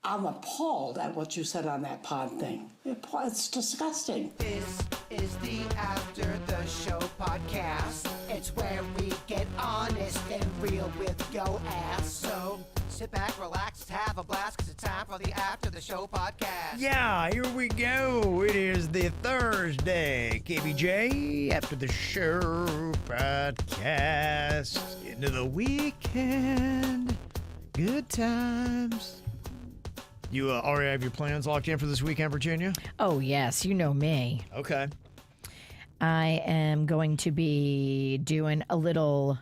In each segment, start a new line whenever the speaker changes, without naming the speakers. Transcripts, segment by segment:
I'm appalled at what you said on that pod thing. It's disgusting.
This is the After the Show podcast. It's where we get honest and real with yo ass. So sit back, relax, have a blast, because it's time for the After the Show podcast.
Yeah, here we go. It is the Thursday KVJ After the Show podcast. Into the weekend. Good times. You already have your plans locked in for this weekend, Virginia?
Oh, yes. You know me.
Okay.
I am going to be doing a little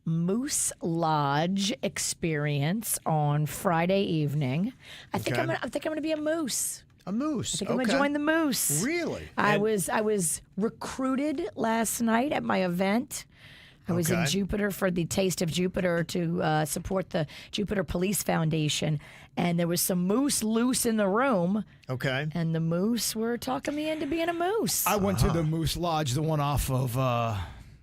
Moose Lodge experience on Friday evening. I think I'm gonna be a moose.
A moose.
I think I'm gonna join the moose.
Really?
I was recruited last night at my event. I was in Jupiter for the Taste of Jupiter to support the Jupiter Police Foundation, and there was some moose loose in the room.
Okay.
And the moose were talking me into being a moose.
I went to the Moose Lodge, the one off of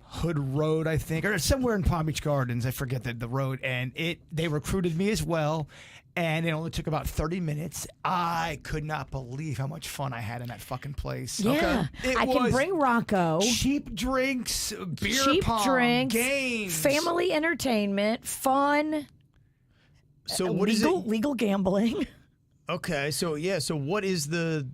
Hood Road, I think, or somewhere in Palm Beach Gardens. I forget the road, and they recruited me as well. And it only took about 30 minutes. I could not believe how much fun I had in that fucking place.
Yeah.
Okay.
I can bring Rocco.
Cheap drinks, beer
Cheap
pong,
drinks,
games.
family entertainment, fun.
So what is it?
Legal gambling.
Okay, so what is the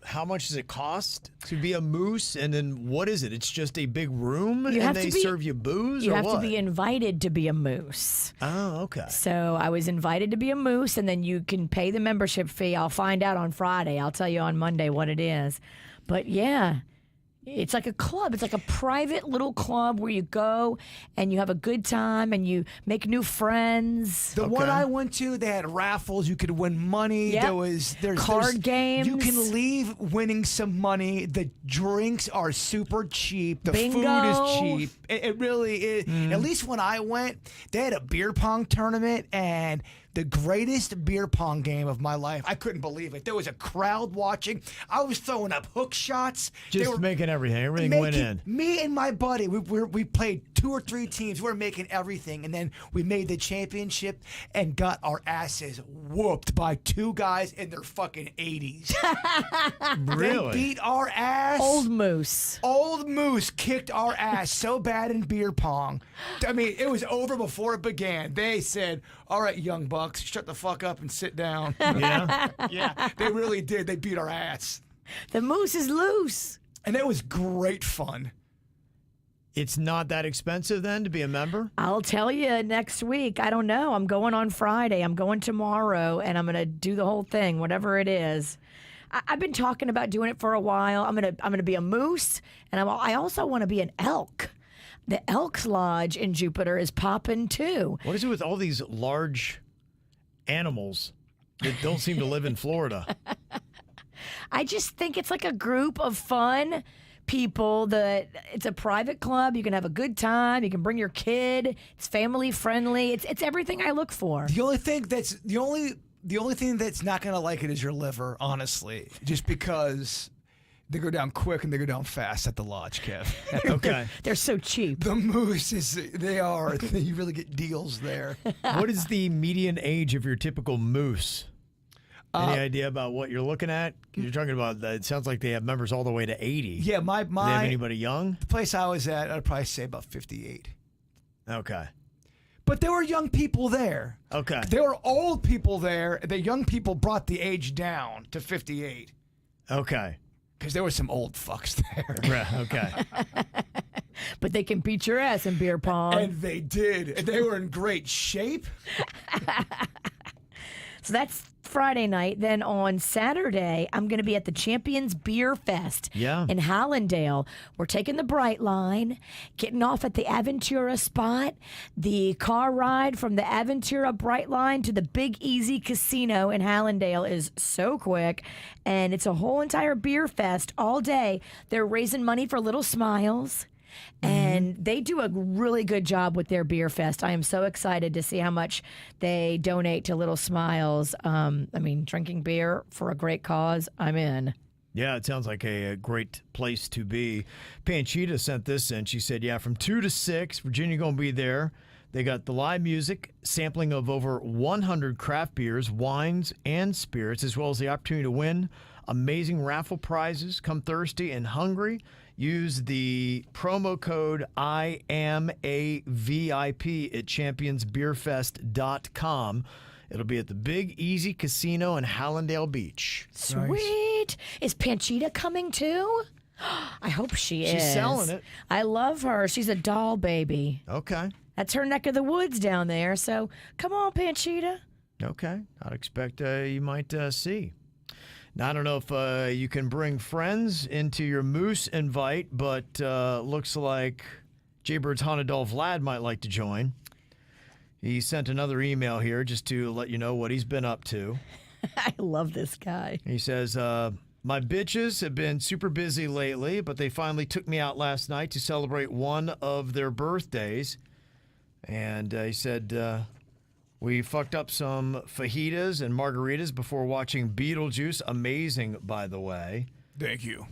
how much does it cost to be a moose, and then what is it? It's just a big room and they serve you booze,
You
or
have
what?
to be invited to be a moose.
Oh, okay.
So I was invited to be a moose, and then you can pay the membership fee. I'll find out on Friday. I'll tell you on Monday what it is. But yeah, it's like a club. It's like a private little club where you go and you have a good time and you make new friends.
The one I went to, they had raffles. You could win money.
Yep.
There's
Card games.
You can leave winning some money. The drinks are super cheap. The
Bingo.
food is cheap. It really is. At least when I went, they had a beer pong tournament, and the greatest beer pong game of my life. I couldn't believe it. There was a crowd watching. I was throwing up hook shots.
Just making everything. Everything went in.
Me and my buddy, we played 2 or 3 teams. We were making everything. And then we made the championship and got our asses whooped by 2 guys in their fucking 80s.
Really?
They beat our ass.
Old moose.
Old Moose kicked our ass so bad in beer pong. I mean, it was over before it began. They said, all right, young bucks, shut the fuck up and sit down.
Yeah?
Yeah, they really did. They beat our ass.
The moose is loose.
And it was great fun.
It's not that expensive then to be a member?
I'll tell you next week. I don't know. I'm going on Friday. I'm going tomorrow, and I'm going to do the whole thing, whatever it is. I've been talking about doing it for a while. I'm gonna be a moose, and I also want to be an elk. The Elks Lodge in Jupiter is popping too.
What is it with all these large animals that don't seem to live in Florida?
I just think it's like a group of fun people that it's a private club. You can have a good time. You can bring your kid. It's family friendly. It's everything I look for.
The only thing that's not gonna like it is your liver, honestly. Just because they go down quick and they go down fast at the lodge, Kev.
Okay.
They're so cheap.
The moose you really get deals there.
What is the median age of your typical moose? Any idea about what you're looking at? 'Cause you're talking about that. It sounds like they have members all the way to 80.
Yeah,
Do they have anybody young?
the place I was at, I'd probably say about 58.
Okay.
But there were young people there.
Okay.
There were old people there. The young people brought the age down to 58
Okay.
because there were some old fucks there.
Right, okay.
But they can beat your ass in beer pong.
And they did. And they were in great shape.
So that's Friday night. Then on Saturday, I'm going to be at the Champions Beer Fest in Hallandale. We're taking the Bright Line, getting off at the Aventura spot. The car ride from the Aventura Bright Line to the Big Easy Casino in Hallandale is so quick. And it's a whole entire beer fest all day. They're raising money for Little Smiles. And they do a really good job with their beer fest. I am so excited to see how much they donate to Little Smiles. I mean, drinking beer for a great cause, I'm in.
Yeah, it sounds like a great place to be. Panchita sent this in. She said, yeah, from 2 to 6, Virginia going to be there. They got the live music, sampling of over 100 craft beers, wines, and spirits, as well as the opportunity to win amazing raffle prizes. Come thirsty and hungry. Use the promo code IAMAVIP at championsbeerfest.com. It'll be at the Big Easy Casino in Hallandale Beach.
Sweet. Is Panchita coming too? I hope she is.
She's selling it.
I love her. She's a doll baby.
Okay.
That's her neck of the woods down there. So come on, Panchita.
Okay. I'd expect you might see. Now, I don't know if you can bring friends into your Moose invite, but looks like Jbird's Haunted Doll Vlad might like to join. He sent another email here just to let you know what he's been up to.
I love this guy.
He says, my bitches have been super busy lately, but they finally took me out last night to celebrate one of their birthdays. And he said, we fucked up some fajitas and margaritas before watching Beetlejuice. Amazing, by the way.
Thank you.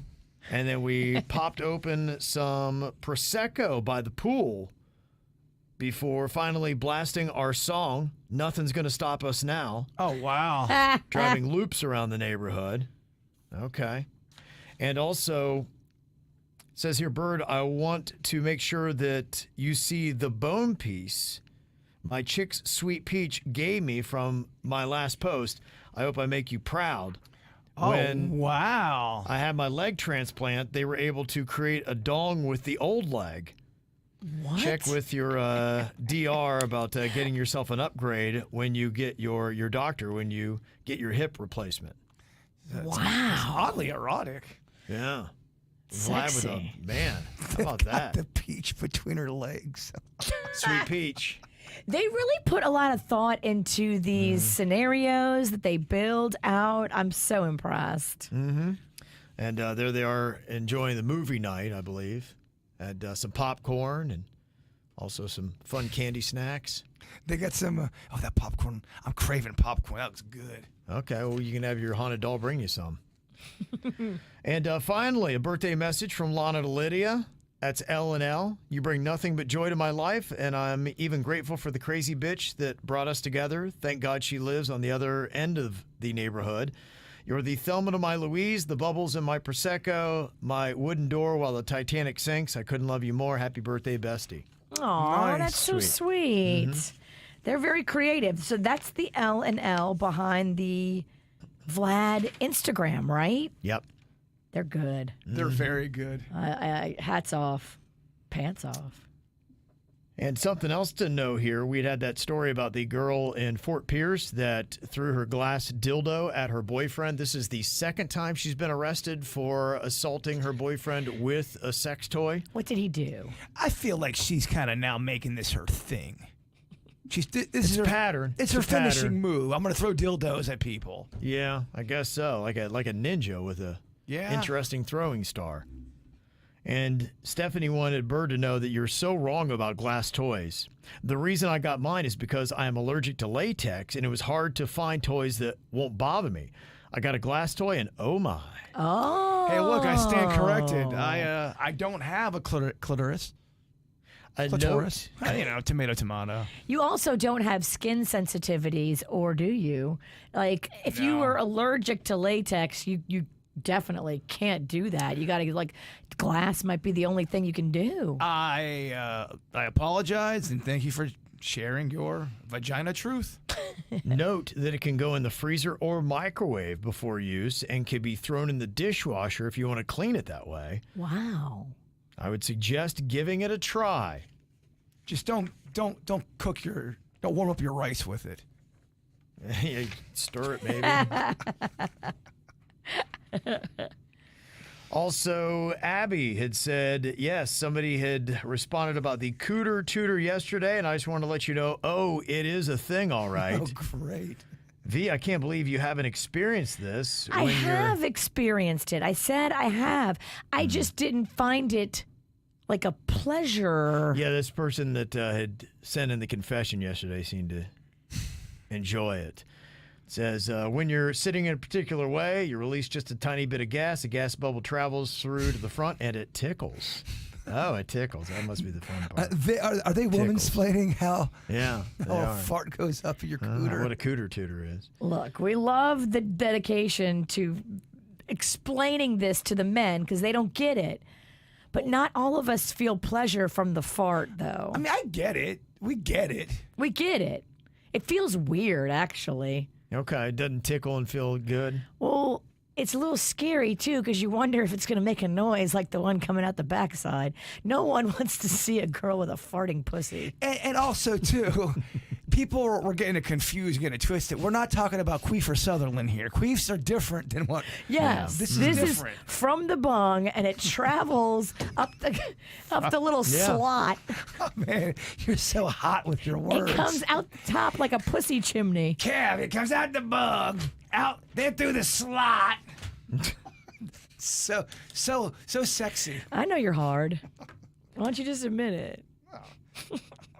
And then we popped open some Prosecco by the pool before finally blasting our song, Nothing's Gonna Stop Us Now.
Oh, wow.
Driving loops around the neighborhood. Okay. And also, it says here, Bird, I want to make sure that you see the bone piece my chick's Sweet Peach gave me from my last post. I hope I make you proud.
Oh,
When
wow.
I had my leg transplant, they were able to create a dong with the old leg.
What?
Check with your DR about getting yourself an upgrade when you get your doctor, when you get your hip replacement.
Wow.
Oddly erotic.
Yeah.
Sexy.
Vlad with a man. How about
Got
that?
the peach between her legs.
Sweet Peach.
They really put a lot of thought into these scenarios that they build out. I'm so impressed.
Mm-hmm. And there they are enjoying the movie night, I believe. Had some popcorn and also some fun candy snacks.
They got some, that popcorn. I'm craving popcorn. That looks good.
Okay, well, you can have your haunted doll bring you some. And finally, a birthday message from Lana to Lydia. That's L&L. You bring nothing but joy to my life, and I'm even grateful for the crazy bitch that brought us together. Thank God she lives on the other end of the neighborhood. You're the Thelma to my Louise, the bubbles in my Prosecco, my wooden door while the Titanic sinks. I couldn't love you more. Happy birthday, bestie.
Aw,
Nice.
that's so sweet. They're very creative. So that's the L&L behind the Vlad Instagram, right?
Yep.
They're good.
They're very good.
Hats off, pants off.
And something else to know here, we'd had that story about the girl in Fort Pierce that threw her glass dildo at her boyfriend. This is the second time she's been arrested for assaulting her boyfriend with a sex toy.
What did he do?
I feel like she's kind of now making this her thing. This is her
pattern.
It's
It's
her
a
finishing
pattern.
move. I'm going to throw dildos at people.
Yeah, I guess so. Like a ninja with a interesting throwing star. And Stephanie wanted Bird to know that you're so wrong about glass toys. The reason I got mine is because I am allergic to latex, and it was hard to find toys that won't bother me. I got a glass toy, and oh my.
Oh.
Hey, look, I stand corrected. I don't have a clitoris.
A
Clitoris.
note.
Tomato.
You also don't have skin sensitivities, or do you? Like, if you were allergic to latex, you definitely can't do that. You got to, glass might be the only thing you can do.
I apologize and thank you for sharing your vagina truth.
Note that it can go in the freezer or microwave before use and can be thrown in the dishwasher if you want to clean it that way.
Wow.
I would suggest giving it a try.
Just don't warm up your rice with it.
You stir it, maybe. Also, Abby had said, yes, somebody had responded about the Cooter Tooter yesterday, and I just want to let you know, it is a thing, all right.
Oh, great.
V, I can't believe you haven't experienced this.
I have experienced it. I said I have. I just didn't find it like a pleasure.
Yeah, this person that had sent in the confession yesterday seemed to enjoy it. It says, when you're sitting in a particular way, you release just a tiny bit of gas. A gas bubble travels through to the front, and it tickles. Oh, it tickles. That must be the fun part.
Are they woman-splaining how
Yeah, they
a
are.
fart goes up your cooter?
What a Cooter Tooter is.
Look, we love the dedication to explaining this to the men because they don't get it. But not all of us feel pleasure from the fart, though.
I mean, I get it. We get it.
We get it. It feels weird, actually.
Okay, it doesn't tickle and feel good.
Well, it's a little scary, too, because you wonder if it's going to make a noise like the one coming out the backside. No one wants to see a girl with a farting pussy.
And also, too, people were getting it confused, getting it twisted. We're not talking about queef or Sutherland here. Queefs are different than what.
Yes,
This is
this
different.
is from the bung, and it travels up the little slot.
Oh, man, you're so hot with your words.
It comes out the top like a pussy chimney.
Kev, it comes out the bug, out there through the slot. so sexy.
I know you're hard. Why don't you just admit it?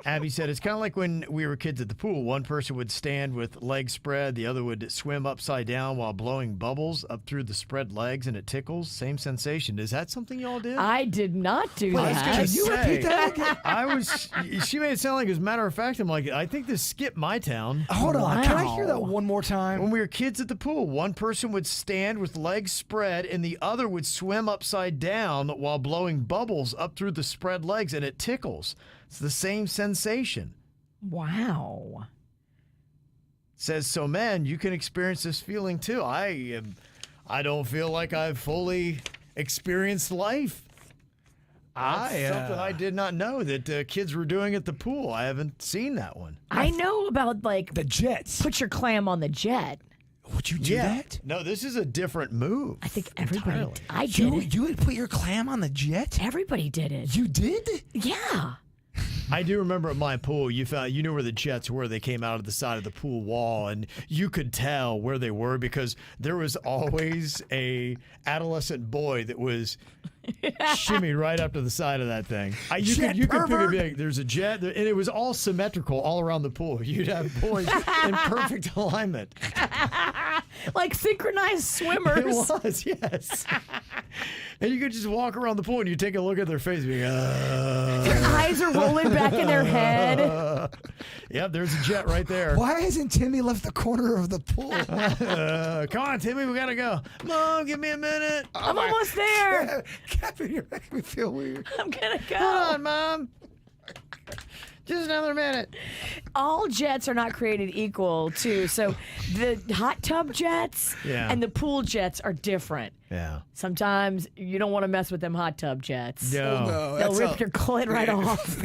Abby said it's kind of like when we were kids at the pool. One person would stand with legs spread, the other would swim upside down while blowing bubbles up through the spread legs, and it tickles. Same sensation. Is that something y'all did?
I did not do
I was
that.
gonna
Can you
say,
repeat that again?
I was. She made it sound like, as a matter of fact, I'm like, I think this skipped my town.
Hold on. Can I
Wow.
hear that one more time?
When we were kids at the pool, one person would stand with legs spread, and the other would swim upside down while blowing bubbles up through the spread legs, and it tickles. It's the same sensation.
Wow.
Says, so men, you can experience this feeling too. I don't feel like I've fully experienced life. That's something I did not know that kids were doing at the pool. I haven't seen that one.
I know about, like,
The Jets.
put your clam on the jet.
Would you do that?
No, this is a different move.
I think everybody.
Entirely.
I did it.
You would put your clam on the jet?
Everybody did it.
You did?
Yeah.
I do remember at my pool, you knew where the jets were. They came out of the side of the pool wall, and you could tell where they were because there was always a adolescent boy that was shimmied right up to the side of that thing. You could figure, like, there's a jet, and it was all symmetrical all around the pool. You'd have boys in perfect alignment.
Like synchronized swimmers.
It was, yes. And you could just walk around the pool and you take a look at their face and be
Their eyes are rolling back in their head.
Yep, there's a jet right there.
Why hasn't Timmy left the corner of the pool?
Come on, Timmy, we gotta go. Mom, give me a minute.
I'm almost there.
Captain, you're making me feel weird.
I'm gonna go.
Hold on, Mom. Just another minute.
All jets are not created equal, too. So the hot tub jets and the pool jets are different.
Yeah.
Sometimes you don't want to mess with them hot tub jets.
No.
They'll rip your clit right off.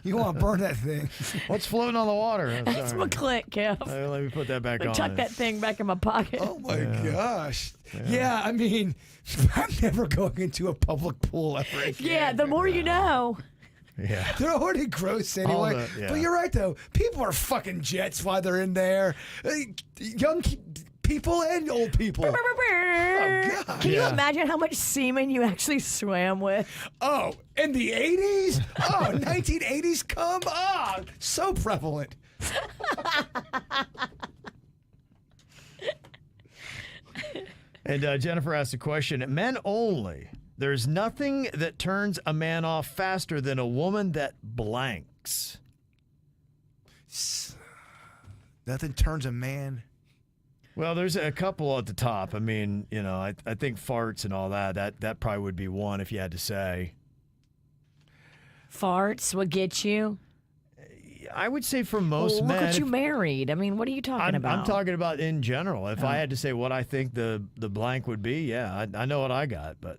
You want to burn that thing.
What's floating on the water? I'm
That's
sorry.
my clit, Kev.
Let me put that back on.
Tuck that thing back in my pocket.
Oh, my gosh. Yeah, I mean, I'm never going into a public pool ever again.
Yeah, the more you know.
Yeah.
They're already gross anyway. But you're right, though. People are fucking jets while they're in there. Young people and old people. Oh, God.
Can you imagine how much semen you actually swam with?
Oh, in the 80s? Oh, 1980s come on. So prevalent.
And Jennifer asked a question. Men only. There's nothing that turns a man off faster than a woman that blanks.
Nothing turns a man.
Well, there's a couple at the top. I mean, you know, I think farts and all that probably would be one if you had to say.
Farts would get you?
I would say for most
Well,
men.
look what you married. I mean, what are you talking about?
I'm talking about in general. If I had to say what I think the blank would be, yeah, I know what I got. But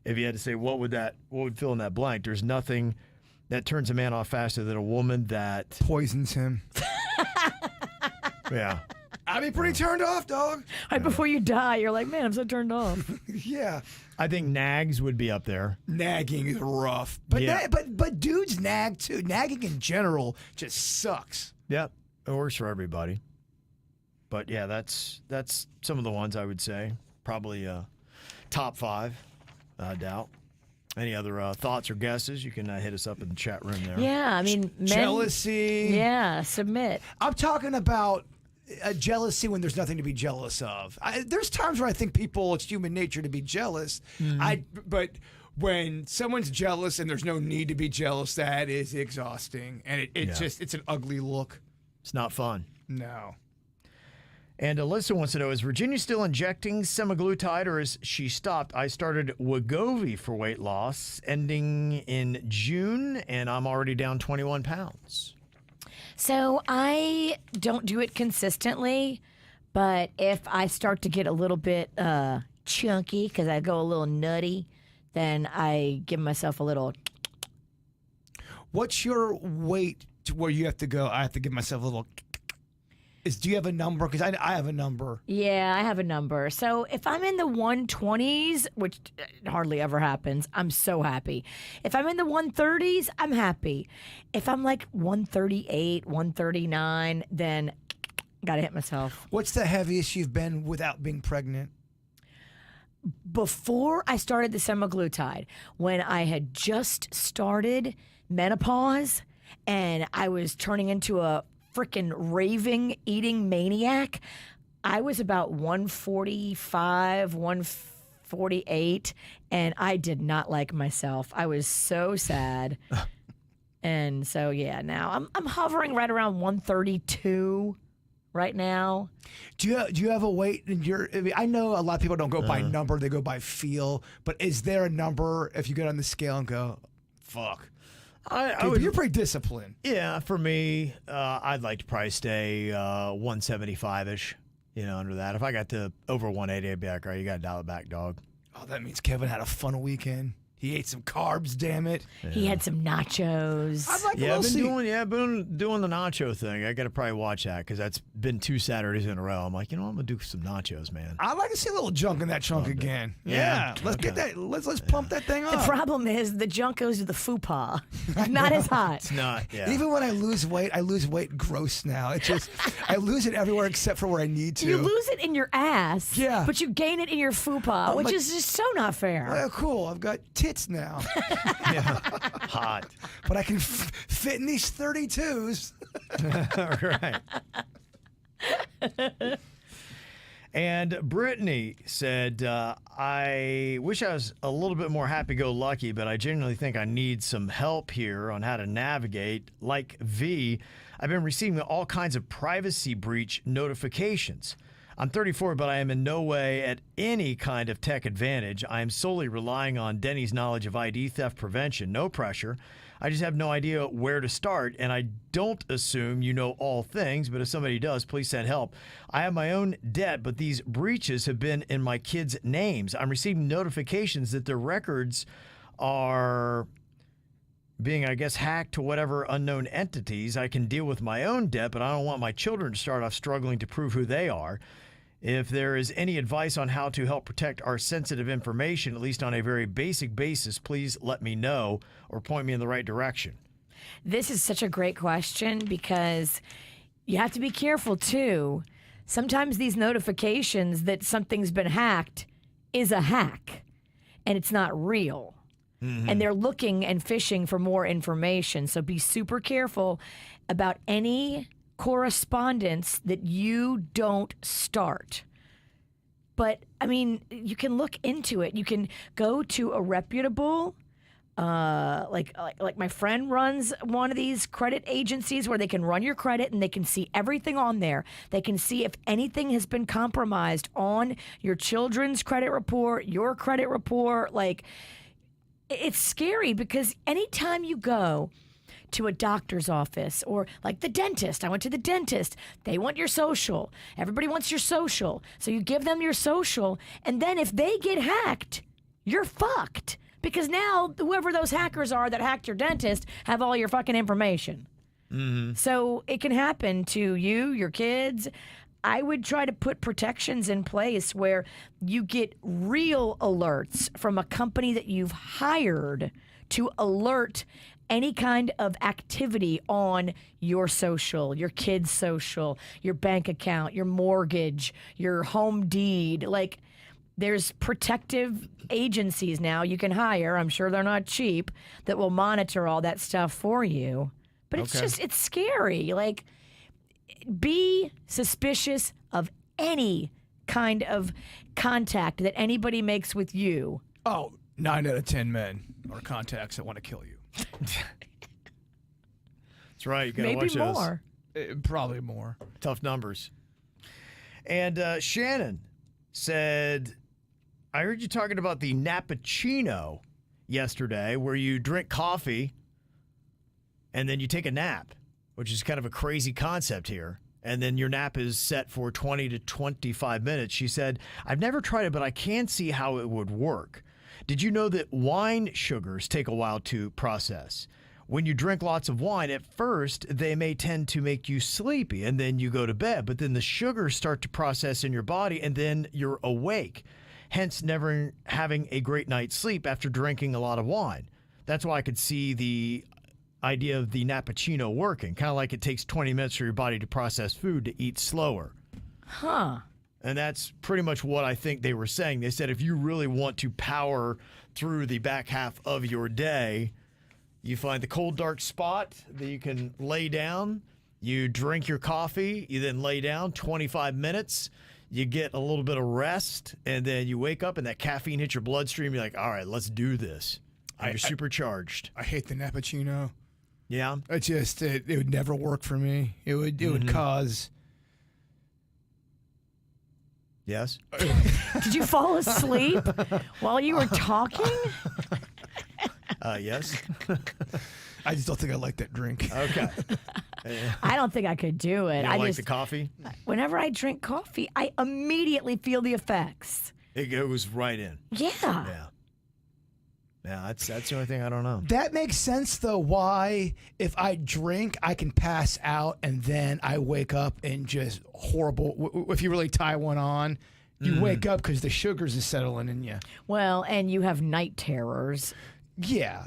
if you had to say what would fill in that blank, there's nothing that turns a man off faster than a woman that
poisons him.
Yeah.
I'd be pretty turned off, dog.
Right before you die, you're like, man, I'm so turned off.
Yeah.
I think nags would be up there.
Nagging is rough. But
Yeah.
but dudes nag too. Nagging in general just sucks.
Yep. It works for everybody. But yeah, that's some of the ones I would say. Probably top 5, I doubt. Any other thoughts or guesses? You can hit us up in the chat room there.
Yeah, I mean, men,
Jealousy.
Yeah, submit.
I'm talking about jealousy when there's nothing to be jealous of. There's times where I think it's human nature to be jealous. But when someone's jealous and there's no need to be jealous, that is exhausting. And it's an ugly look.
It's not fun.
No.
And Alyssa wants to know, is Virginia still injecting semaglutide or is she stopped? I started Wegovy for weight loss ending in June, and I'm already down 21 pounds.
So I don't do it consistently, but if I start to get a little bit chunky because I go a little nutty, then I give myself a little.
What's your weight to where you have to go? I have to give myself a little. Do you have a number? Because I have a number.
Yeah, I have a number. So if I'm in the 120s, which hardly ever happens, I'm so happy. If I'm in the 130s, I'm happy. If I'm like 138, 139, then gotta hit myself.
What's the heaviest you've been without being pregnant?
Before I started the semaglutide, when I had just started menopause and I was turning into a freaking raving eating maniac, I was about 145, 148, and I did not like myself. I was so sad. And so yeah, now I'm hovering right around 132 right now.
Do you have a weight in your? I know a lot of people don't go by number; they go by feel. But is there a number if you get on the scale and go, "Fuck"? You're pretty disciplined.
Yeah, for me, I'd like to probably stay 175-ish, under that. If I got to over 180, I'd be like, all right, you got to dial it back, dog.
Oh, that means Kevin had a fun weekend. He ate some carbs, damn it.
Yeah.
He had some nachos.
I've been doing the nacho thing. I got to probably watch that because that's been 2 Saturdays in a row. I'm like, I'm going to do some nachos, man.
I'd like to see a little junk in that trunk again. Yeah. Let's get that. Let's pump that thing up.
The problem is the junk goes to the fupa. Not as hot.
It's not, yeah.
Even when I lose weight gross now. It's just, I lose it everywhere except for where I need to.
You lose it in your ass,
yeah,
but you gain it in your fupa, which is just so not fair.
Well, cool. I've got tits now.
Yeah. Hot.
But I can fit in these 32s.
Right. And Brittany said, I wish I was a little bit more happy-go-lucky, but I genuinely think I need some help here on how to navigate. Like V, I've been receiving all kinds of privacy breach notifications. I'm 34, but I am in no way at any kind of tech advantage. I am solely relying on Denny's knowledge of ID theft prevention. No pressure. I just have no idea where to start, and I don't assume you know all things, but if somebody does, please send help. I have my own debt, but these breaches have been in my kids' names. I'm receiving notifications that their records are being, I guess, hacked to whatever unknown entities. I can deal with my own debt, but I don't want my children to start off struggling to prove who they are. If there is any advice on how to help protect our sensitive information, at least on a very basic basis, please let me know or point me in the right direction.
This is such a great question because you have to be careful, too. Sometimes these notifications that something's been hacked is a hack, and it's not real. Mm-hmm. And they're looking and fishing for more information. So be super careful about any correspondence that you don't start. But I mean, you can look into it. You can go to a reputable, like my friend runs one of these credit agencies where they can run your credit and they can see everything on there. They can see if anything has been compromised on your children's credit report, your credit report. Like, it's scary because anytime you go to a doctor's office or like the dentist. I went to the dentist. They want your social. Everybody wants your social. So you give them your social. And then if they get hacked, you're fucked. Because now whoever those hackers are that hacked your dentist have all your fucking information. Mm-hmm. So it can happen to you, your kids. I would try to put protections in place where you get real alerts from a company that you've hired to alert any kind of activity on your social, your kid's social, your bank account, your mortgage, your home deed. Like, there's protective agencies now you can hire. I'm sure they're not cheap, that will monitor all that stuff for you. But it's scary. Like, be suspicious of any kind of contact that anybody makes with you.
Oh, 9 out of 10 men are contacts that want to kill you.
That's right. You gotta
Maybe
watch those.
more.
Probably more.
Tough numbers. And Shannon said, I heard you talking about the Nappuccino yesterday, where you drink coffee and then you take a nap, which is kind of a crazy concept here. And then your nap is set for 20 to 25 minutes. She said, I've never tried it, but I can see how it would work. Did you know that wine sugars take a while to process? When you drink lots of wine, at first, they may tend to make you sleepy, and then you go to bed. But then the sugars start to process in your body, and then you're awake. Hence, never having a great night's sleep after drinking a lot of wine. That's why I could see the idea of the Nappuccino working. Kind of like it takes 20 minutes for your body to process food to eat slower.
Huh.
And that's pretty much what I think they were saying. They said if you really want to power through the back half of your day, you find the cold, dark spot that you can lay down. You drink your coffee. You then lay down 25 minutes. You get a little bit of rest, and then you wake up and that caffeine hits your bloodstream. You're like, all right, let's do this. And you're supercharged.
I hate the Nappuccino.
Yeah.
It would never work for me. It would cause.
Yes.
Did you fall asleep while you were talking?
Yes.
I just don't think I like that drink.
Okay.
I don't think I could do it.
You don't
I
like
just,
the coffee?
whenever I drink coffee, I immediately feel the effects.
It goes right in.
Yeah.
Yeah. Yeah, that's the only thing I don't know.
That makes sense, though, why if I drink, I can pass out and then I wake up and just horrible. If you really tie one on, you wake up because the sugars is settling in you.
Well, and you have night terrors.
Yeah,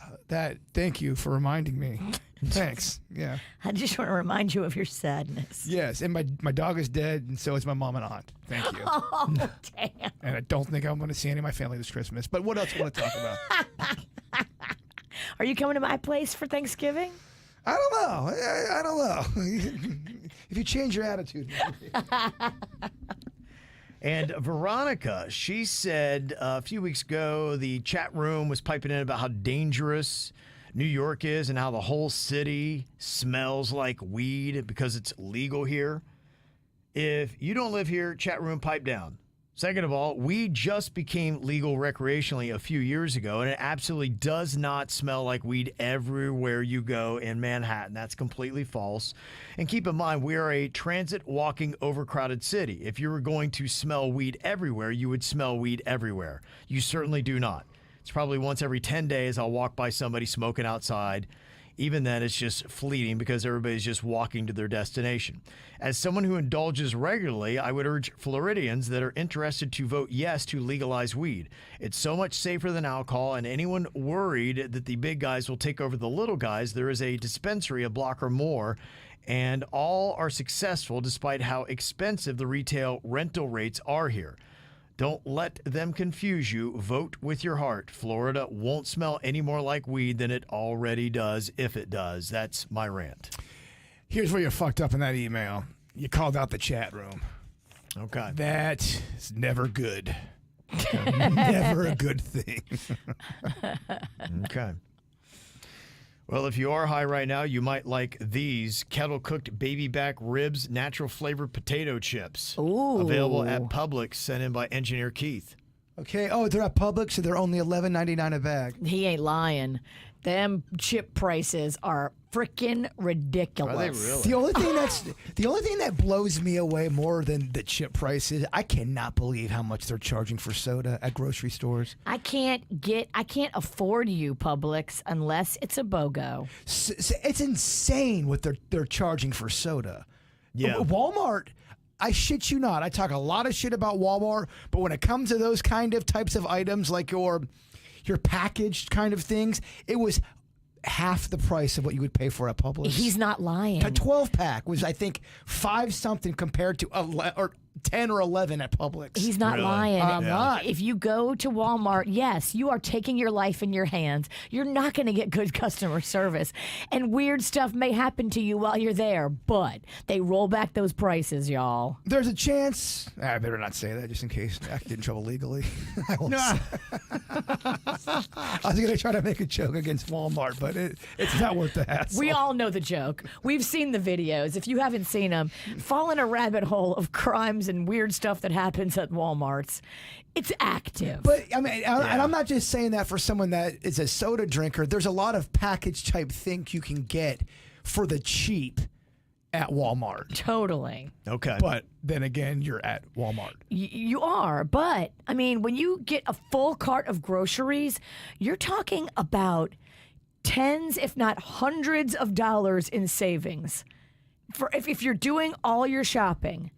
thank you for reminding me. Thanks. Yeah.
I just want to remind you of your sadness.
Yes, and my dog is dead, and so is my mom and aunt. Thank you.
Oh, damn.
And I don't think I'm going to see any of my family this Christmas. But what else do you want to talk about?
Are you coming to my place for Thanksgiving?
I don't know. I don't know. If you change your attitude.
And Veronica, she said a few weeks ago, the chat room was piping in about how dangerous New York is and how the whole city smells like weed because it's legal here. If you don't live here, chat room, pipe down. Second of all, weed just became legal recreationally a few years ago, and it absolutely does not smell like weed everywhere you go in Manhattan. That's completely false. And keep in mind, we are a transit, walking, overcrowded city. If you were going to smell weed everywhere, you would smell weed everywhere. You certainly do not. It's probably once every 10 days I'll walk by somebody smoking outside. Even then, it's just fleeting because everybody's just walking to their destination. As someone who indulges regularly, I would urge Floridians that are interested to vote yes to legalize weed. It's so much safer than alcohol, and anyone worried that the big guys will take over the little guys, there is a dispensary a block or more, and all are successful despite how expensive the retail rental rates are here. Don't let them confuse you. Vote with your heart. Florida won't smell any more like weed than it already does, if it does. That's my rant.
Here's where you fucked up in that email. You called out the chat room.
Okay.
That is never good. Never a good thing.
Okay. Well, if you are high right now, you might like these kettle-cooked baby back ribs, natural flavored potato chips.
Ooh.
Available at Publix, sent in by Engineer Keith.
Okay. Oh, they're at Publix, so they're only $11.99 a bag.
He ain't lying. Them chip prices are freaking ridiculous.
Are they really?
The only thing that blows me away more than the chip prices, I cannot believe how much they're charging for soda at grocery stores.
I can't afford you, Publix, unless it's a BOGO.
It's insane what they're charging for soda.
Yeah.
Walmart, I shit you not. I talk a lot of shit about Walmart, but when it comes to those kind of types of items, like your packaged kind of things, it was half the price of what you would pay for at Publix.
He's not lying.
A 12-pack was, I think, $5 something compared to 10 or 11 at Publix.
He's not
Really?
lying.
I'm not.
If you go to Walmart, yes, you are taking your life in your hands. You're not going to get good customer service. And weird stuff may happen to you while you're there, but they roll back those prices, y'all.
There's a chance. I better not say that just in case I get in trouble legally. I won't say. I was going to try to make a joke against Walmart, but it's not worth the hassle.
We all know the joke. We've seen the videos. If you haven't seen them, fall in a rabbit hole of crimes and weird stuff that happens at Walmarts. It's active.
But I mean, and I'm not just saying that for someone that is a soda drinker. There's a lot of package type things you can get for the cheap at Walmart.
Totally.
Okay.
But then again, you're at Walmart.
You are, but I mean, when you get a full cart of groceries, you're talking about tens, if not hundreds of dollars in savings. For if you're doing all your shopping,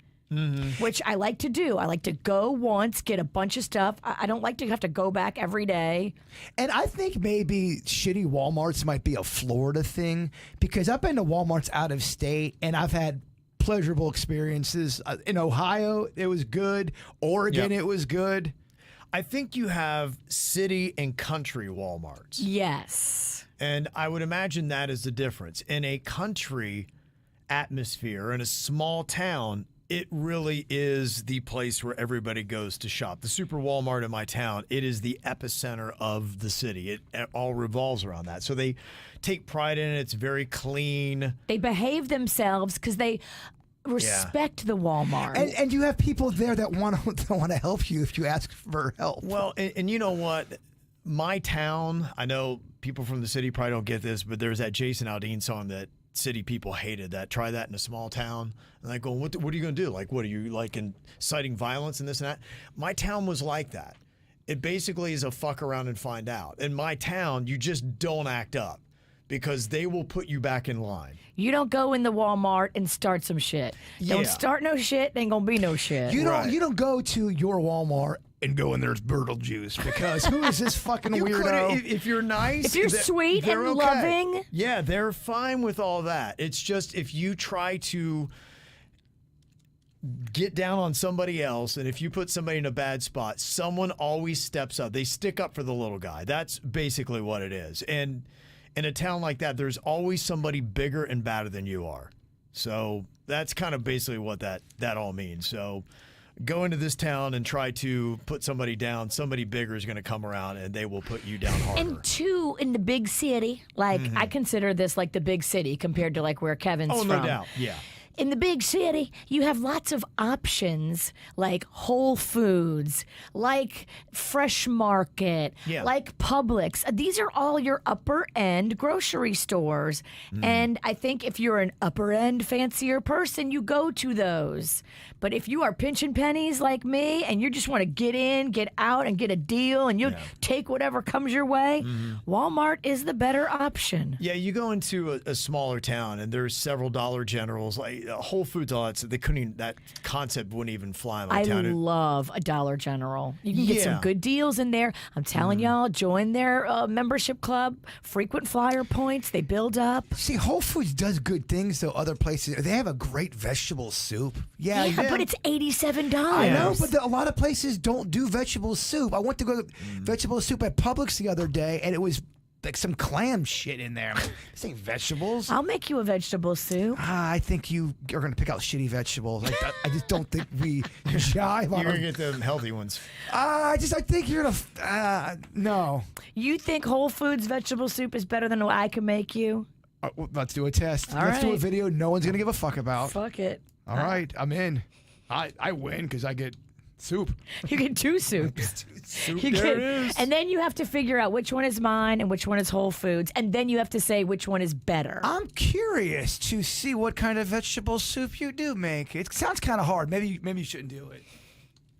which I like to do. I like to go once, get a bunch of stuff. I don't like to have to go back every day.
And I think maybe shitty Walmarts might be a Florida thing because I've been to Walmarts out of state and I've had pleasurable experiences. In Ohio, it was good. Oregon, it was good.
I think you have city and country Walmarts.
Yes.
And I would imagine that is the difference. In a country atmosphere, in a small town, it really is the place where everybody goes to shop. The Super Walmart in my town, it is the epicenter of the city. It all revolves around that. So they take pride in it. It's very clean.
They behave themselves because they respect the Walmart.
And you have people there that want to help you if you ask for help.
Well, and you know what? My town, I know people from the city probably don't get this, but there's that Jason Aldean song that city people hated. That try that in a small town. And I go, what are you going to do? Like, what are you like inciting violence and this and that? My town was like that. It basically is a fuck around and find out. In my town, you just don't act up because they will put you back in line.
You don't go in the Walmart and start some shit. Don't
Yeah.
start no shit, ain't gonna be no shit.
You
Right.
don't go to your Walmart and go in there's Birtle juice because who is this fucking
You
weirdo?
could, if you're nice,
If you're sweet
they're
and
okay.
loving.
Yeah, they're fine with all that. It's just if you try to get down on somebody else, and if you put somebody in a bad spot, someone always steps up. They stick up for the little guy. That's basically what it is. And in a town like that, there's always somebody bigger and badder than you are. So that's kind of basically what that all means. So go into this town and try to put somebody down. Somebody bigger is going to come around and they will put you down harder.
And two, in the big city, like I consider this like the big city compared to like where Kevin's
oh,
from.
no doubt. Yeah.
In the big city, you have lots of options like Whole Foods, like Fresh Market,
Yeah.
like Publix. These are all your upper end grocery stores. And I think if you're an upper end fancier person, you go to those. But if you are pinching pennies like me and you just want to get in, get out, and get a deal and you take whatever comes your way, Walmart is the better option.
Yeah, you go into a smaller town and there's several Dollar Generals, like Whole Foods, all that. So they couldn't even, that concept wouldn't even fly in my
I
town.
love a Dollar General. You can get some
Yeah.
good deals in there. I'm telling y'all, join their membership club. Frequent flyer points. They build up.
See, Whole Foods does good things though. Other places they have a great vegetable soup. Yeah,
Yeah, but it's $87.
I know, but a lot of places don't do vegetable soup. I went to go to vegetable soup at Publix the other day, and it was like some clam shit in there. I'm like, this ain't vegetables.
I'll make you a vegetable soup.
I think you are going to pick out shitty vegetables. I just don't think we jive on
You're going to
them.
get them healthy ones.
I think you're going to, no.
You think Whole Foods vegetable soup is better than what I can make you?
Well, let's do a test.
All
Let's do a
right.
video no one's going to give a fuck about.
Fuck it.
All right, I'm in. I win because I get soup.
You get two soups.
Soup,
You
there
get-
it is.
and then you have to figure out which one is mine and which one is Whole Foods. And then you have to say which one is better.
I'm curious to see what kind of vegetable soup you do make. It sounds kind of hard. Maybe you shouldn't do it.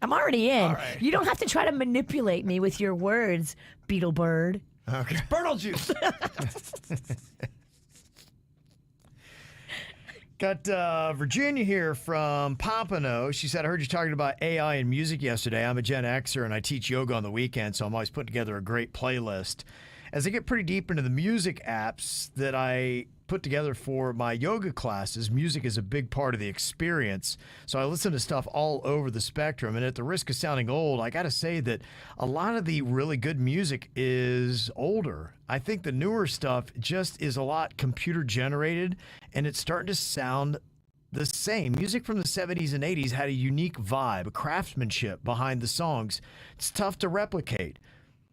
I'm already in.
All right.
You don't have to try to manipulate me with your words, Beetlebird.
Okay.
Birtle juice.
Got Virginia here from Pompano. She said, I heard you talking about AI and music yesterday. I'm a Gen Xer and I teach yoga on the weekend, so I'm always putting together a great playlist. As I get pretty deep into the music apps that I put together for my yoga classes, music is a big part of the experience. So I listen to stuff all over the spectrum. And at the risk of sounding old, I got to say that a lot of the really good music is older. I think the newer stuff just is a lot computer generated, and it's starting to sound the same. Music from the 70s and 80s had a unique vibe, a craftsmanship behind the songs. It's tough to replicate.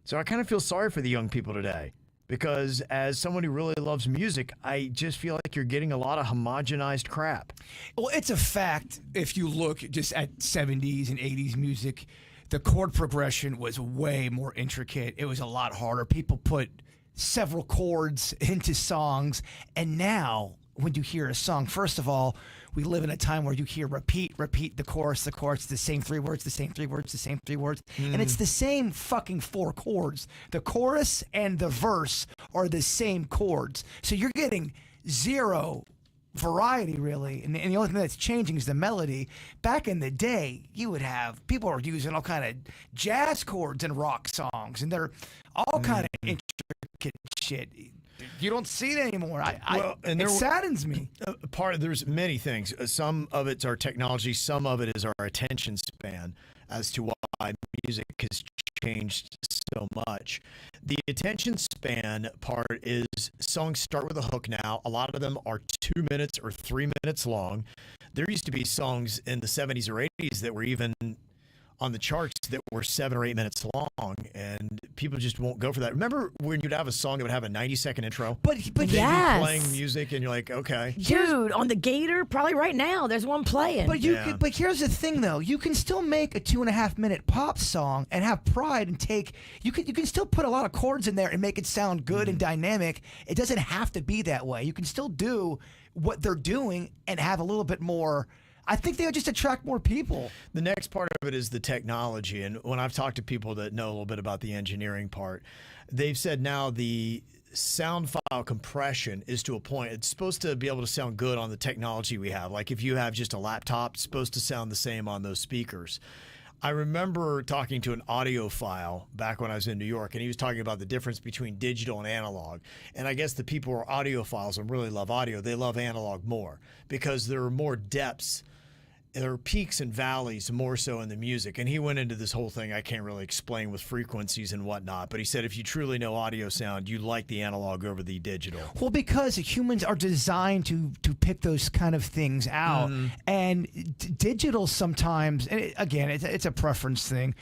So I kind of feel sorry for the young people today, because as someone who really loves music, I just feel like you're getting a lot of homogenized crap.
Well, it's a fact. If you look just at 70s and 80s music, the chord progression was way more intricate. It was a lot harder. People put several chords into songs. And now when you hear a song, first of all, we live in a time where you hear repeat, the chorus, the same 3 words, the same 3 words, the same 3 words. And it's the same fucking 4 chords. The chorus and the verse are the same chords. So you're getting zero variety, really. And the only thing that's changing is the melody. Back in the day, you would have, people are using all kind of jazz chords in rock songs, and they're all kind of intricate shit. You don't see it anymore. It saddens me.
There's many things. Some of it's our technology. Some of it is our attention span as to why music has changed so much. The attention span part is songs start with a hook now. A lot of them are 2 minutes or 3 minutes long. There used to be songs in the 70s or 80s that were even on the charts that were 7 or 8 minutes long, and people just won't go for that. Remember when you'd have a song that would have a 90-second intro?
But
yes.
Playing music, and you're like, okay.
Dude, on the Gator, probably right now, there's one playing.
But but here's the thing, though. You can still make a 2.5-minute pop song and have pride and take. You can still put a lot of chords in there and make it sound good and dynamic. It doesn't have to be that way. You can still do what they're doing and have a little bit more. I think they would just attract more people.
The next part of it is the technology. And when I've talked to people that know a little bit about the engineering part, they've said now the sound file compression is to a point. It's supposed to be able to sound good on the technology we have. Like if you have just a laptop, it's supposed to sound the same on those speakers. I remember talking to an audiophile back when I was in New York, and he was talking about the difference between digital and analog. And I guess the people who are audiophiles and really love audio, they love analog more because there are more depths. There are peaks and valleys more so in the music. And he went into this whole thing I can't really explain with frequencies and whatnot. But he said if you truly know audio sound, you like the analog over the digital.
Well, because humans are designed to pick those kind of things out. And digital sometimes, and again, it's a preference thing.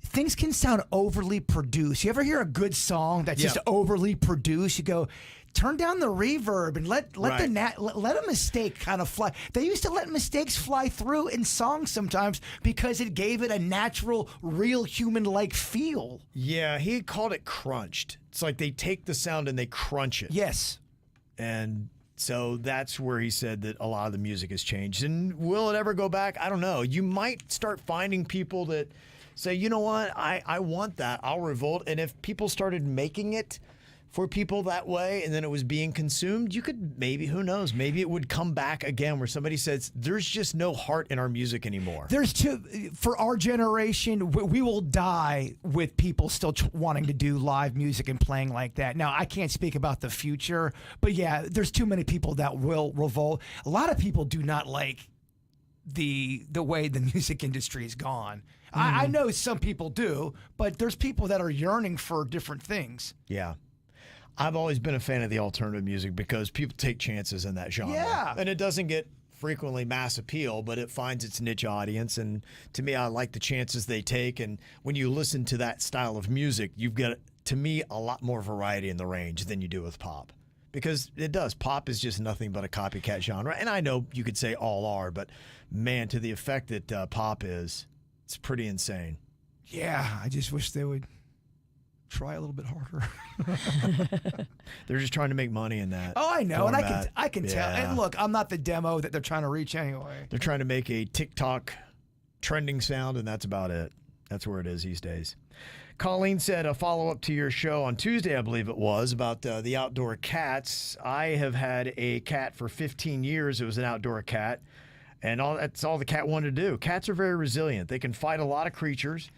Things can sound overly produced. You ever hear a good song that's just overly produced? You go, turn down the reverb and let a mistake kind of fly. They used to let mistakes fly through in songs sometimes because it gave it a natural, real human-like feel.
Yeah, he called it crunched. It's like they take the sound and they crunch it.
Yes.
And so that's where he said that a lot of the music has changed. And will it ever go back? I don't know. You might start finding people that say, you know what, I want that. I'll revolt. And if people started making it for people that way and then it was being consumed, you could maybe, who knows, maybe it would come back again where somebody says, there's just no heart in our music anymore.
For our generation, we will die with people still wanting to do live music and playing like that. Now, I can't speak about the future, but yeah, there's too many people that will revolt. A lot of people do not like the way the music industry is gone. I know some people do, but there's people that are yearning for different things.
Yeah. I've always been a fan of the alternative music because people take chances in that genre.
Yeah.
And it doesn't get frequently mass appeal, but it finds its niche audience. And to me, I like the chances they take. And when you listen to that style of music, you've got, to me, a lot more variety in the range than you do with pop. Because it does. Pop is just nothing but a copycat genre. And I know you could say all are, but man, to the effect that pop is, it's pretty insane.
Yeah, I just wish they would try a little bit harder.
They're just trying to make money in that.
Oh, I know,
format.
and I can tell. And look, I'm not the demo that they're trying to reach anyway.
They're trying to make a TikTok trending sound, and that's about it. That's where it is these days. Colleen said a follow-up to your show on Tuesday, I believe it was, about the outdoor cats. I have had a cat for 15 years. It was an outdoor cat, and that's all the cat wanted to do. Cats are very resilient. They can fight a lot of creatures,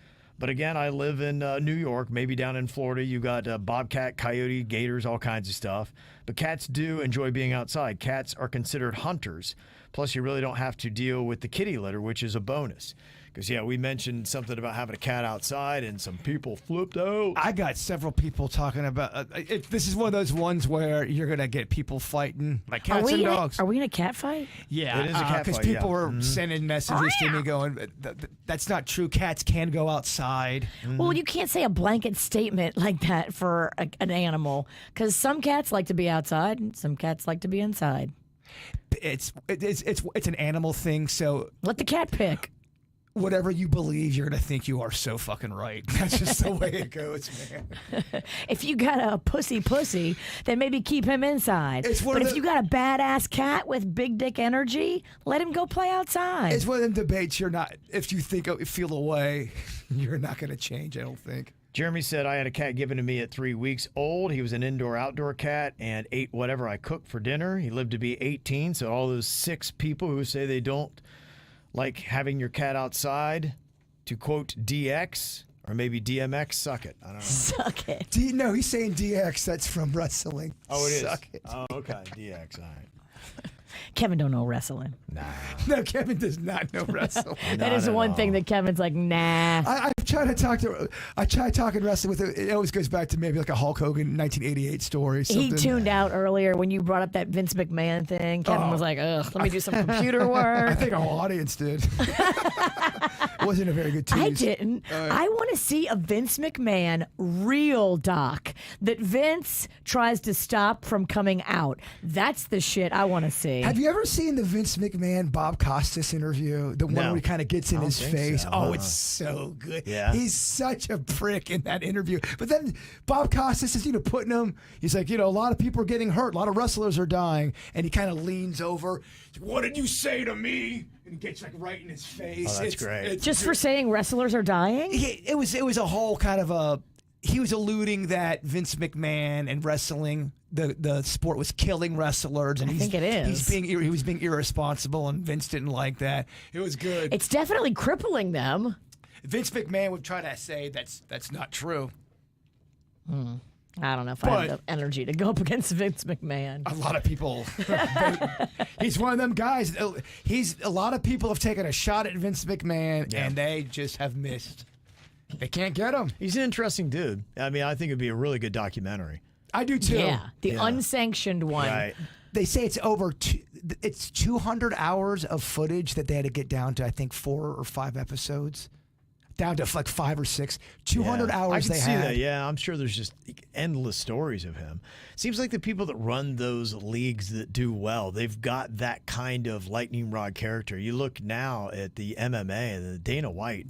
But again, I live in New York, maybe down in Florida. You got bobcat, coyote, gators, all kinds of stuff. But cats do enjoy being outside. Cats are considered hunters. Plus, you really don't have to deal with the kitty litter, which is a bonus. Because, yeah, we mentioned something about having a cat outside, and some people flipped out.
I got several people talking about this is one of those ones where you're going to get people fighting like cats and dogs.
Are we in a cat fight?
Yeah,
it is a cat
because
fight,
people
yeah.
were sending messages to me going, that's not true. Cats can go outside.
Well, you can't say a blanket statement like that for an animal because some cats like to be outside and some cats like to be inside.
It's an animal thing, so
Let the cat pick.
whatever you believe, you're going to think you are so fucking right. That's just the way it goes, man.
If you got a pussy, then maybe keep him inside. But if you got a badass cat with big dick energy, let him go play outside.
It's one of them debates you're not, if you feel a way, you're not going to change, I don't think.
Jeremy said, I had a cat given to me at 3 weeks old. He was an indoor-outdoor cat and ate whatever I cooked for dinner. He lived to be 18, so all those 6 people who say they don't like having your cat outside, to quote DX, or maybe DMX, suck it. I don't know.
Suck it.
No, he's saying DX. That's from wrestling.
Oh, it is?
Suck it.
Oh, okay, DX, all right.
Kevin don't know wrestling.
Nah.
No, Kevin does not know wrestling.
That is the one thing that Kevin's like, nah.
I try to talk to. I try talking wrestling with him. It always goes back to maybe like a Hulk Hogan 1988 story. Something.
He tuned out earlier when you brought up that Vince McMahon thing. Kevin was like, ugh, let me do some computer work.
I think our audience did. It wasn't a very good tease.
I didn't. I want to see a Vince McMahon real doc that Vince tries to stop from coming out. That's the shit I want to see.
Have you ever seen the Vince McMahon Bob Costas interview? The one where he kind of gets in his face.
So.
Oh, it's so good.
Yeah.
He's such a prick in that interview. But then Bob Costas is, putting him. He's like, a lot of people are getting hurt. A lot of wrestlers are dying. And he kind of leans over. What did you say to me? And gets like right in his face.
Oh, that's great.
Just for saying wrestlers are dying?
It was a whole kind of he was alluding that Vince McMahon and wrestling, the sport was killing wrestlers, and
I think it is.
He was being irresponsible, and Vince didn't like that. It was good.
It's definitely crippling them.
Vince McMahon would try to say that's not true.
I don't know if I have the energy to go up against Vince McMahon.
A lot of people. He's one of them guys. A lot of people have taken a shot at Vince McMahon, and they just have missed. They can't get him.
He's an interesting dude. I mean, I think it'd be a really good documentary.
I do too.
Yeah, the unsanctioned one.
Right.
They say it's it's 200 hours of footage that they had to get down to, I think, 4 or 5 episodes. Down to like 5 or 6. 200 hours
I can
they
see
had.
that. Yeah, I'm sure there's just endless stories of him. Seems like the people that run those leagues that do well, they've got that kind of lightning rod character. You look now at the MMA and the Dana White.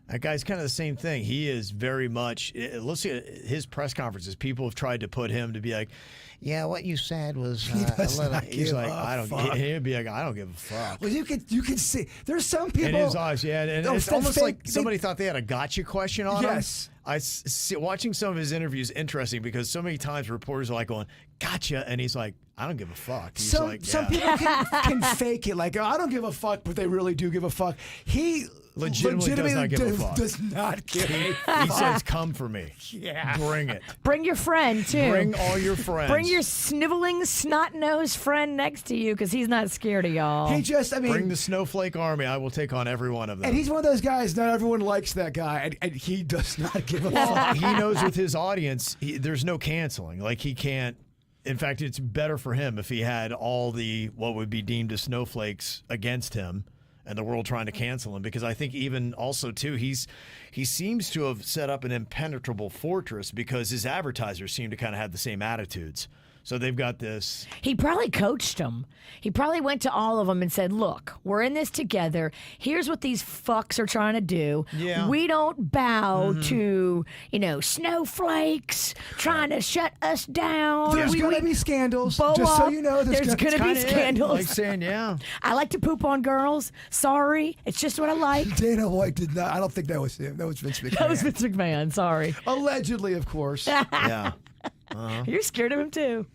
That guy's kind of the same thing. He is very much, let's see his press conferences. People have tried to put him to be like, yeah, what you said was a little. He's like, he'd be like, I don't give a fuck.
Well, you could see there's some people
in his eyes, yeah, and it's almost like somebody thought they had a gotcha question on him.
Yes.
Watching some of his interviews interesting because so many times reporters are like going, gotcha, and he's like, I don't give a fuck. He's
some people can fake it, like, oh, I don't give a fuck, but they really do give a fuck. He
legitimately does not give a fuck.
Does not give a fuck.
He says, come for me.
Yeah.
Bring it.
Bring your friend, too.
Bring all your friends.
Bring your sniveling, snot-nosed friend next to you because he's not scared of y'all.
Bring the snowflake army. I will take on every one of them.
And he's one of those guys, not everyone likes that guy, and he does not give a fuck.
He knows with his audience, there's no canceling. Like, he can't. In fact, it's better for him if he had all the what would be deemed as snowflakes against him and the world trying to cancel him, because I think even also too he seems to have set up an impenetrable fortress because his advertisers seem to kind of have the same attitudes. So they've got this.
He probably coached them. He probably went to all of them and said, look, we're in this together. Here's what these fucks are trying to do.
Yeah.
We don't bow to, snowflakes trying to shut us down.
There's going to be scandals. Just so you know,
there's going to be scandals.
Like saying, yeah.
I like to poop on girls. Sorry. It's just what I like.
Dana White did not. I don't think that was him. That was Vince McMahon.
That was Vince McMahon. Sorry.
Allegedly, of course.
Yeah.
You're scared of him, too.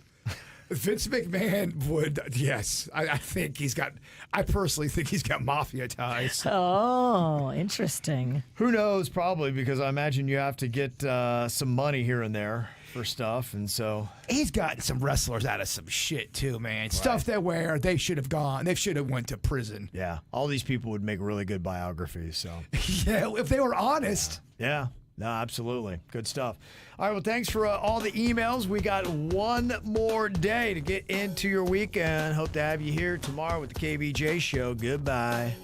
Vince McMahon would, yes. I personally think he's got mafia ties.
Oh, interesting.
Who knows? Probably, because I imagine you have to get some money here and there for stuff, and so
He's gotten some wrestlers out of some shit too, man. Stuff that where they should have gone. They should have went to prison.
yeah, all these people would make really good biographies. So
Yeah, if they were honest.
yeah, no, absolutely, good stuff. All right, well, thanks for all the emails. We got one more day to get into your weekend. Hope to have you here tomorrow with the KVJ show. Goodbye.